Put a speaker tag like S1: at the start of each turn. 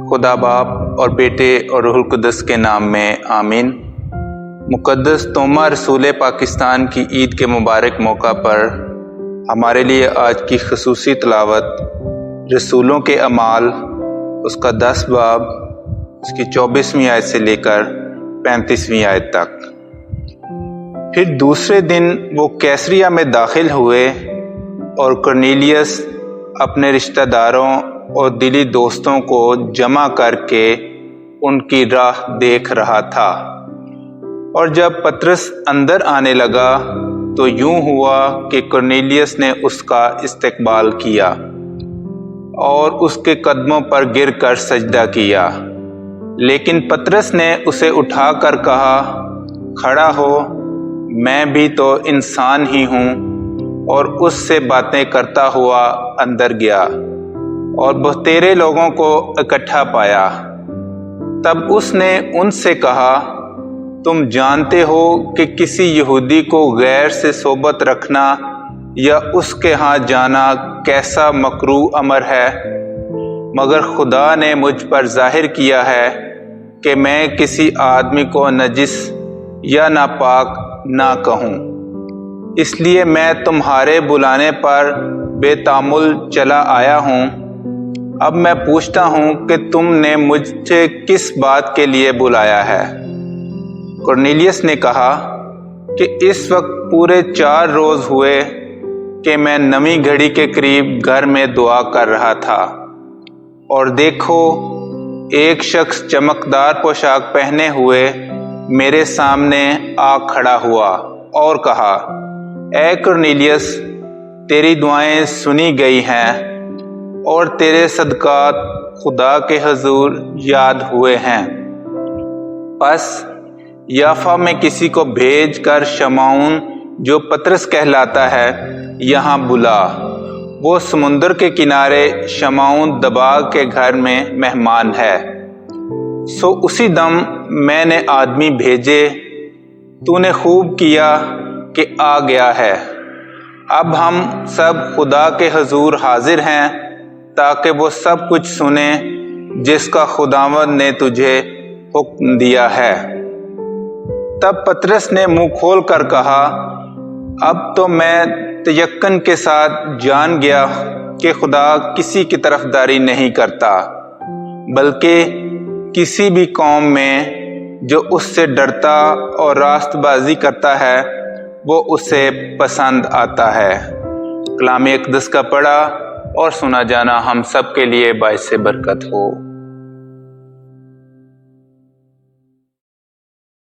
S1: خدا باپ اور بیٹے اور روح القدس کے نام میں آمین۔ مقدس توما رسول پاکستان کی عید کے مبارک موقع پر ہمارے لیے آج کی خصوصی تلاوت رسولوں کے اعمال اس کا 10 باب اس کی 24ویں آیت سے لے کر 35ویں آیت تک۔ پھر دوسرے دن وہ کیسریہ میں داخل ہوئے اور کرنیلیس اپنے رشتہ داروں اور دلی دوستوں کو جمع کر کے ان کی راہ دیکھ رہا تھا۔ اور جب پطرس اندر آنے لگا تو یوں ہوا کہ کرنیلیس نے اس کا استقبال کیا اور اس کے قدموں پر گر کر سجدہ کیا، لیکن پطرس نے اسے اٹھا کر کہا، کھڑا ہو، میں بھی تو انسان ہی ہوں، اور اس سے باتیں کرتا ہوا اندر گیا اور بہتیرے لوگوں کو اکٹھا پایا۔ تب اس نے ان سے کہا، تم جانتے ہو کہ کسی یہودی کو غیر سے صحبت رکھنا یا اس کے ہاں جانا کیسا مکروہ امر ہے، مگر خدا نے مجھ پر ظاہر کیا ہے کہ میں کسی آدمی کو نجس یا ناپاک نہ کہوں۔ اس لیے میں تمہارے بلانے پر بے تامل چلا آیا ہوں۔ اب میں پوچھتا ہوں کہ تم نے مجھے کس بات کے لیے بلایا ہے؟ کرنیلیس نے کہا کہ اس وقت پورے 4 روز ہوئے کہ میں نویں گھڑی کے قریب گھر میں دعا کر رہا تھا، اور دیکھو ایک شخص چمکدار پوشاک پہنے ہوئے میرے سامنے آ کھڑا ہوا اور کہا، اے کرنیلیس، تیری دعائیں سنی گئی ہیں اور تیرے صدقات خدا کے حضور یاد ہوئے ہیں۔ پس یافا میں کسی کو بھیج کر شمعون جو پطرس کہلاتا ہے یہاں بلا، وہ سمندر کے کنارے شمعون دباغ کے گھر میں مہمان ہے۔ سو اسی دم میں نے آدمی بھیجے، تو نے خوب کیا کہ آ گیا ہے۔ اب ہم سب خدا کے حضور حاضر ہیں تاکہ وہ سب کچھ سنیں جس کا خداوند نے تجھے حکم دیا ہے۔ تب پطرس نے منہ کھول کر کہا، اب تو میں تیقن کے ساتھ جان گیا کہ خدا کسی کی طرفداری نہیں کرتا، بلکہ کسی بھی قوم میں جو اس سے ڈرتا اور راست بازی کرتا ہے وہ اسے پسند آتا ہے۔ کلام اقدس کا پڑھا اور سنا جانا ہم سب کے لیے باعث برکت ہو۔